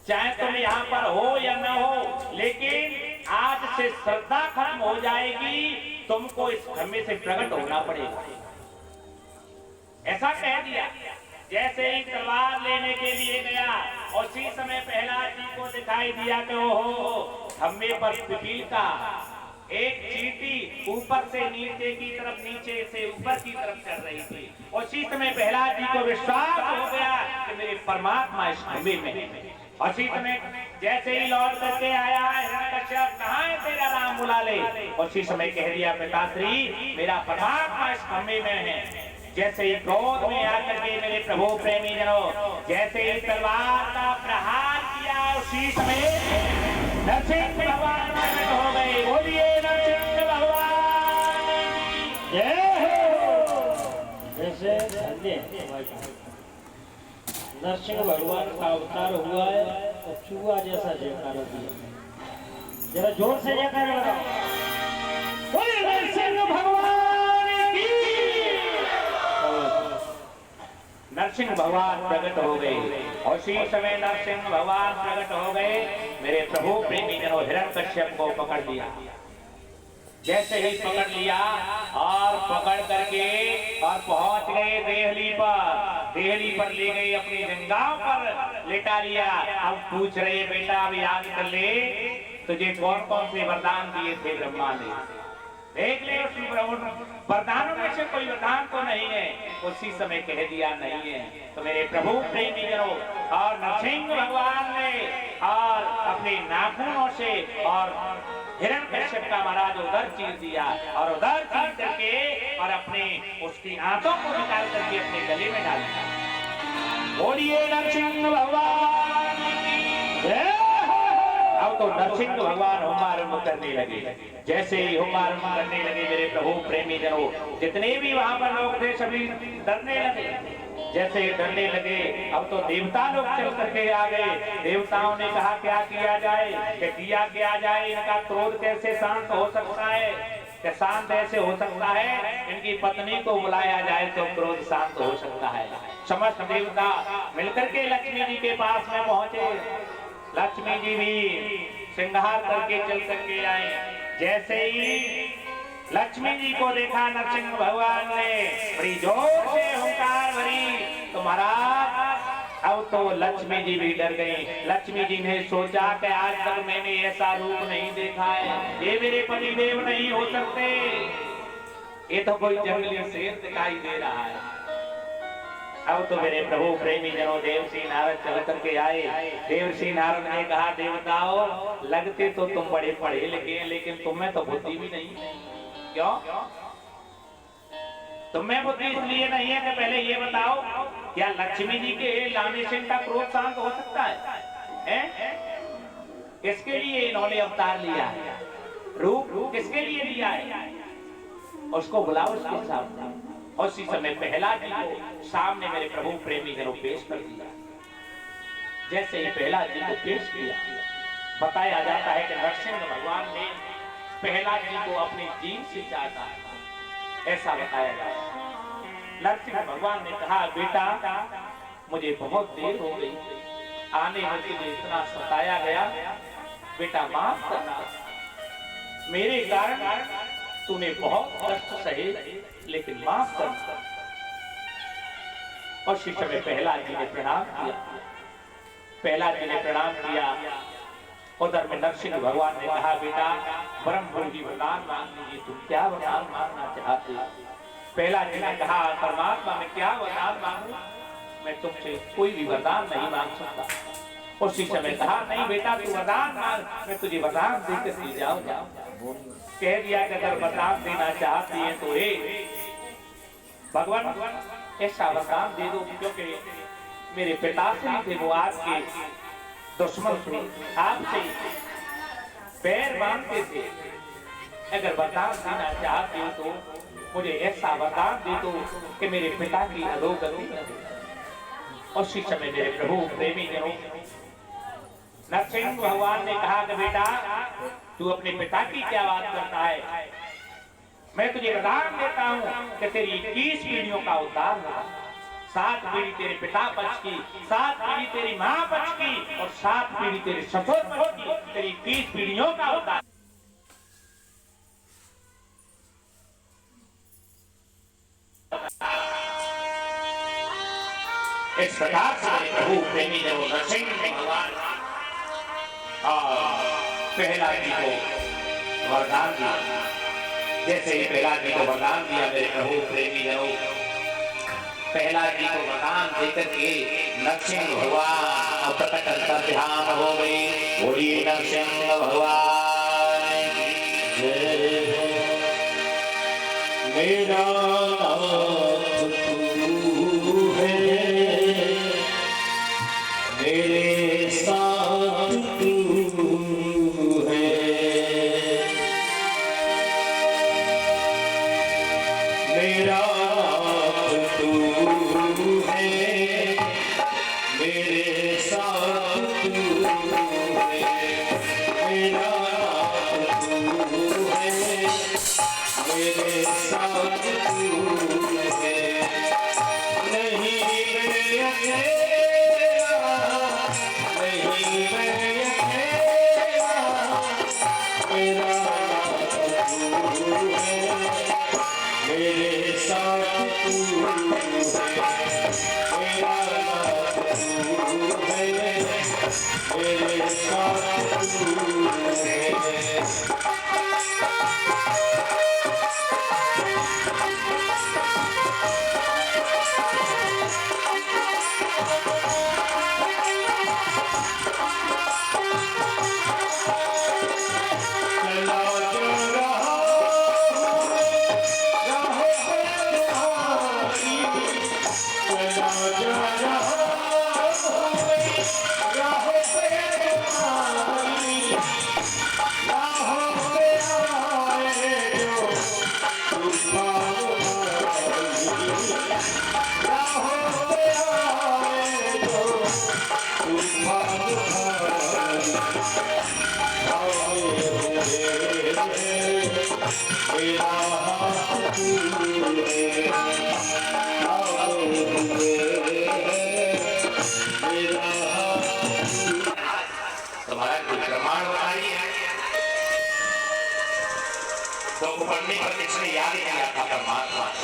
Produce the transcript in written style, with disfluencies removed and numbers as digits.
चाहे तुम यहाँ पर हो या न हो, लेकिन आज से श्रद्धा खत्म हो जाएगी, तुमको इस खम्भे से प्रकट होना पड़ेगा। ऐसा कह दिया। जैसे ही तलवार लेने के लिए गया, उसी समय प्रहलाद जी को दिखाई दिया कि ओहो, खम्भे पर पिपील का एक चींटी ऊपर से नीचे की तरफ, नीचे से ऊपर की तरफ चल रही थी। उसी समय प्रहलाद जी को विश्वास हो गया कि मेरे परमात्मा इस खम्भे में। उसी समय जैसे ही लौट करके आया हिरण्यकश्यप, कहाँ है तेरा राम, बुला ले। उसी समय कह दिया पिताश्री, मेरा परमात्मा इस खम्भे में है। जैसे ही क्रोध में आकर के मेरे प्रभु प्रेमी जनों, जैसे ही तलवार का प्रहार किया, उसी समय नरसिंह भगवान प्रकट हो गए। बोलिए नरसिंह भगवान जय हो। जैसे नरसिंह भगवान का अवतार हुआ है तो चूहा जैसा जयकारा दिया। जरा जोर से जयकारा लगाओ। बोलिए नरसिंह भगवान की। नरसिंह भगवान प्रकट हो गए। उसी समय नरसिंह भगवान प्रकट हो गए। मेरे प्रभु प्रेमी जनों, हिरण्यकश्यप को पकड़ लिया। जैसे ही पकड़ लिया और पकड़ करके और पहुंच गए देहली पर। देहली पर ले गए, अपनी जंगाओं पर लेटा लिया। अब पूछ रहे, बेटा अब याद कर ले, तुझे कौन कौन से वरदान दिए थे ब्रह्मा ने, देख ले। उसी वरदानों में से कोई वरदान तो नहीं है। उसी समय कह दिया नहीं है। तो मेरे प्रभु प्रेमी जनों, और नरसिंह भगवान ने और अपने नाखूनों से और हिरण्यकश्यप का महाराज उधर चीर दिया, और उधर चीर करके और अपने उसकी आंतों को निकाल करके अपने गले में डाल दिया। बोलिए नरसिंह भगवान की जय। अब तो नरसिंह भगवान हुमारंभ करने लगे। जैसे ही हुमारंभ करने लगे मेरे प्रभु प्रेमी जनों, जितने भी वहां पर लोग थे सभी डरने लगे। जैसे डरने लगे, अब तो देवता लोग चल करके आ गए। देवताओं ने कहा क्या किया जाए, क्या किया क्या जाए, इनका क्रोध कैसे शांत हो सकता है, क्या शांत ऐसे हो सकता है, इनकी पत्नी को बुलाया जाए तो क्रोध शांत हो सकता है। समस्त देवता मिलकर के लक्ष्मी जी के पास में पहुंचे। लक्ष्मी जी भी श्रृंगार करके चल करके आए। जैसे ही लक्ष्मी जी को देखा नरसिंह भगवान ने, बड़ी जोर से हुंकार भरी, तो महाराज अब तो लक्ष्मी जी भी डर गई। लक्ष्मी जी ने सोचा कि आज तक मैंने ऐसा रूप नहीं देखा है, ये मेरे पति देव नहीं हो सकते, ये तो कोई जंगली शेर दिखाई दे रहा है। अब तो मेरे प्रभु प्रेमी जनों, देवसी नारद चल करके आए। देवसी नारद ने कहा, देवताओं लगते तो तुम बड़े पढ़े लिखे हैं, लेकिन तुम्हें तो बुद्धि भी नहीं। क्यों तुम्हें बुद्धि इसलिए नहीं है कि पहले ये बताओ, क्या लक्ष्मी जी के लाने से इनका क्रोध शांत हो सकता है? किसके लिए इन्होंने अवतार लिया है, रूप किसके लिए लिया है? उसको बुलाओ उसके सामने। उसी समय प्रहलाद जी को सामने मेरे प्रभु प्रेमी जनों पेश कर दिया। जैसे ही प्रहलाद जी को पेश किया, बताया जाता है कि नरसिंह भगवान ने प्रहलाद जी को अपनी जीभ से चाटा, ऐसा बताया जाता है। नरसिंह भगवान ने कहा, बेटा मुझे बहुत देर हो गई, आने में तुझे इतना सताया गया, बेटा माफ करना, मेरे कारण तूने बहुत कष्ट सहे, लेकिन माफ कर। और शिष्य में प्रहलाद जी ने प्रणाम किया। प्रहलाद जी ने प्रणाम किया। उधर में नरसिंह भगवान ने कहा, बेटा ब्रह्म जी वरदान मांग लीजिए, तुम क्या वरदान मांगना चाहते हो? प्रहलाद जी ने कहा, परमात्मा मैं क्या वरदान मांगू, मैं तुमसे कोई भी वरदान नहीं मांग सकता। उसी समय कहा, नहीं बेटा तू वरदान मांग, मैं तुझे वरदान देकर दी जाऊं। कह दिया कि अगर वरदान देना चाहती है तो हे भगवान ऐसा वरदान दे दो, क्योंकि मेरे पिताश्री थे वो आपके दुश्मन थे, आपसे पैर बांधते थे। अगर वरदान देना चाहते हो तो मुझे ऐसा वरदान दे दो कि मेरे पिता की अधोगति न हो। उसी समय मेरे प्रभु प्रेमी जनों, नरसिंह भगवान ने कहा कि बेटा तू अपने पिता की क्या बात करता है, मैं तुझे वरदान देता हूं कि तेरी 21 पीढ़ियों का उद्धार होगा। 7 पीढ़ी तेरे पिता पक्ष की, 7 पीढ़ी तेरी मां पक्ष की, और 7 पीढ़ी तेरे सपोर्ट पर की, तेरी 20 पीढ़ियों का उद्धार। इस प्रकार से मेरे प्रभु प्रेमी जब नरसिंह भगवान पहला जी को वरदान दिया, जैसे ही पहला जी को वरदान दिया मेरे प्रभु प्रेमी जनों, पहला जी को वरदान देकर के नरसिंह भगवान प्रकट अंतर्ध्यान हो गए। बोलिए नरसिंह भगवान मेरा नाथ तू है, मेरे साथ तू है, मेरा नाथ तू है, मेरे साथ तू है, मेरा नाथ तू है, मेरे साथ तू है, नहीं मैं अकेला, नहीं मैं अकेला, मेरा नाथ तू है, मेरे साथ तू है, मेरा नाथ तू है, मेरे साथ तू है। तुम्हारा कोई प्रमाण बताइए। तो पढ़ने पर किसने याद किया था परमात्मा।